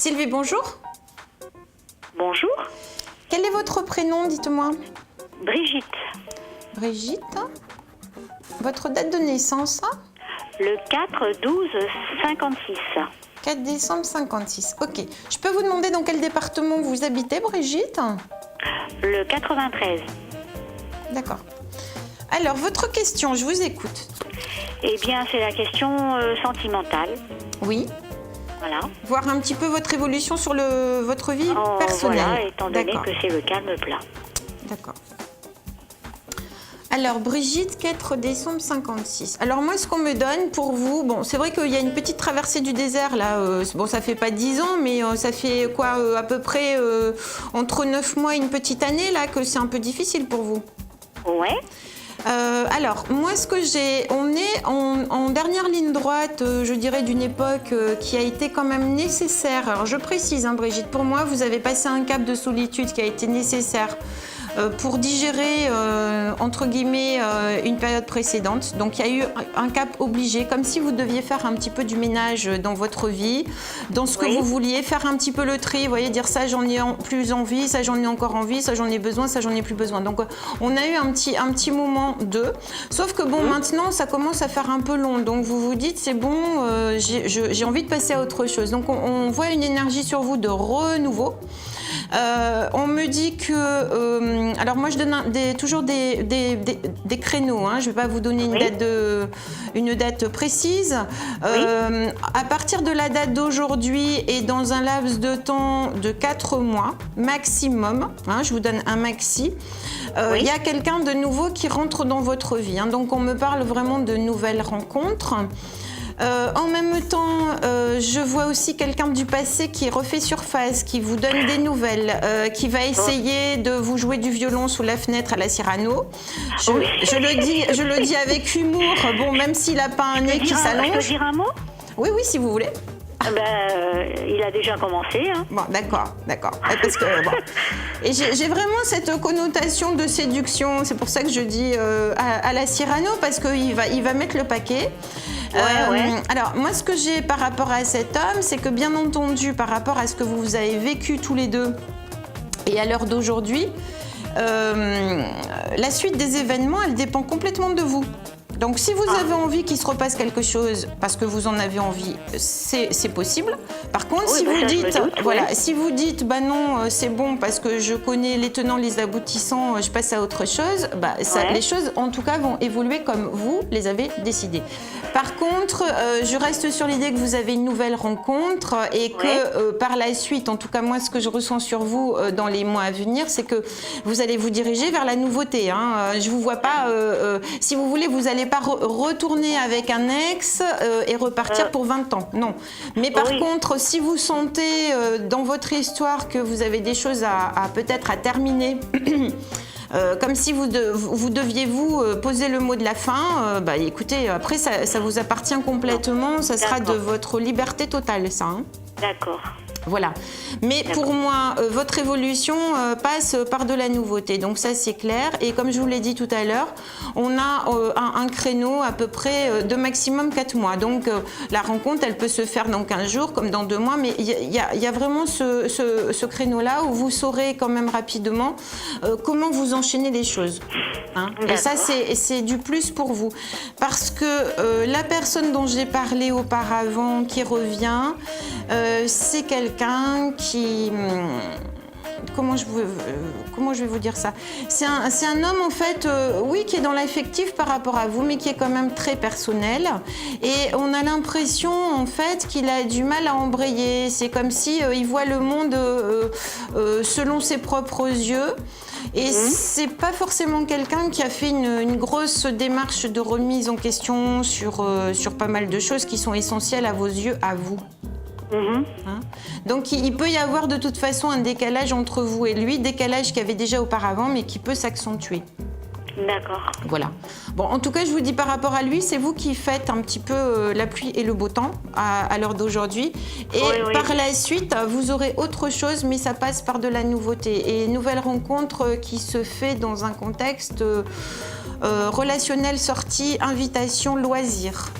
Sylvie, bonjour. Bonjour. Quel est votre prénom, dites-moi? Brigitte. Brigitte. Votre date de naissance? Le 4-12-56. 4 décembre 56. Ok. Je peux vous demander dans quel département vous habitez, Brigitte? Le 93. D'accord. Alors, votre question, je vous écoute. Eh bien, c'est la question sentimentale. Oui. Voilà. Voir un petit peu votre évolution sur votre vie personnelle. Voilà, étant donné D'accord. que c'est le calme plat. D'accord. Alors, Brigitte, 4 décembre 56. Alors, moi, ce qu'on me donne pour vous, bon, c'est vrai qu'il y a une petite traversée du désert, là. Bon, ça fait pas 10 ans, mais ça fait quoi, à peu près entre 9 mois et une petite année, là, que c'est un peu difficile pour vous. Ouais. Alors, moi, ce que j'ai, on est en dernière ligne droite, je dirais, d'une époque qui a été quand même nécessaire. Alors, je précise, hein, Brigitte, pour moi, vous avez passé un cap de solitude qui a été nécessaire pour digérer, entre guillemets, une période précédente. Donc, il y a eu un cap obligé, comme si vous deviez faire un petit peu du ménage dans votre vie, dans ce que vous vouliez, faire un petit peu le tri, vous voyez, dire ça, j'en ai plus envie, ça, j'en ai encore envie, ça, j'en ai besoin, ça, j'en ai plus besoin. Donc, on a eu un petit moment de... Sauf que, bon, maintenant, ça commence à faire un peu long. Donc, vous vous dites, c'est bon, j'ai envie de passer à autre chose. Donc, on voit une énergie sur vous de renouveau. On me dit que... alors moi je donne toujours des créneaux, hein. Je ne vais pas vous donner une date précise. À partir de la date d'aujourd'hui et dans un laps de temps de 4 mois maximum, hein, je vous donne un maxi, il y a quelqu'un de nouveau qui rentre dans votre vie, hein. Donc on me parle vraiment de nouvelles rencontres. En même temps, je vois aussi quelqu'un du passé qui refait surface, qui vous donne des nouvelles, qui va essayer de vous jouer du violon sous la fenêtre à la Cyrano. Je le dis avec humour, bon, même s'il n'a pas un nez qui s'allonge. Je peux dire un mot? Oui, si vous voulez. Il a déjà commencé. Hein. Bon, d'accord. Parce que, bon. Et j'ai vraiment cette connotation de séduction, c'est pour ça que je dis à la Cyrano, parce qu'il va mettre le paquet. Alors, moi, ce que j'ai par rapport à cet homme, c'est que bien entendu, par rapport à ce que vous avez vécu tous les deux, et à l'heure d'aujourd'hui, la suite des événements, elle dépend complètement de vous. Donc, si vous avez envie qu'il se repasse quelque chose parce que vous en avez envie, c'est possible. Par contre, si vous dites, bah non, c'est bon parce que je connais les tenants, les aboutissants, je passe à autre chose, les choses, en tout cas, vont évoluer comme vous les avez décidées. Par contre, je reste sur l'idée que vous avez une nouvelle rencontre et que par la suite, en tout cas, moi, ce que je ressens sur vous dans les mois à venir, c'est que vous allez vous diriger vers la nouveauté. Hein. Je vous vois pas, si vous voulez, vous allez pas retourner avec un ex et repartir pour 20 ans, non. Mais par contre, si vous sentez dans votre histoire que vous avez des choses peut-être à terminer, comme si vous deviez poser le mot de la fin, écoutez, après ça vous appartient complètement, ça sera de votre liberté totale, ça. Hein. D'accord. Voilà. Mais pour moi, votre évolution passe par de la nouveauté. Donc ça, c'est clair. Et comme je vous l'ai dit tout à l'heure, on a un créneau à peu près de maximum 4 mois. Donc la rencontre, elle peut se faire dans 15 jours comme dans 2 mois. Mais il y a vraiment ce créneau-là où vous saurez quand même rapidement comment vous enchaînez les choses. Hein. Et ça, c'est du plus pour vous. Parce que la personne dont j'ai parlé auparavant, qui revient, c'est quelqu'un qui... Comment je vais vous dire ça? C'est un homme, en fait, qui est dans l'affectif par rapport à vous, mais qui est quand même très personnel. Et on a l'impression, en fait, qu'il a du mal à embrayer. C'est comme si il voit le monde selon ses propres yeux. Et c'est pas forcément quelqu'un qui a fait une grosse démarche de remise en question sur pas mal de choses qui sont essentielles à vos yeux, à vous. Hein? Donc il peut y avoir de toute façon un décalage entre vous et lui, décalage qu'il y avait déjà auparavant mais qui peut s'accentuer. D'accord. Voilà. Bon, en tout cas, je vous dis par rapport à lui, c'est vous qui faites un petit peu la pluie et le beau temps à l'heure d'aujourd'hui. Et par la suite, vous aurez autre chose, mais ça passe par de la nouveauté. Et nouvelle rencontre qui se fait dans un contexte relationnel, sortie, invitation, loisir.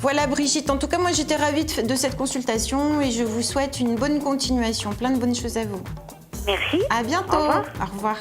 Voilà Brigitte, en tout cas moi j'étais ravie de cette consultation et je vous souhaite une bonne continuation, plein de bonnes choses à vous. Merci. À bientôt. Au revoir. Au revoir.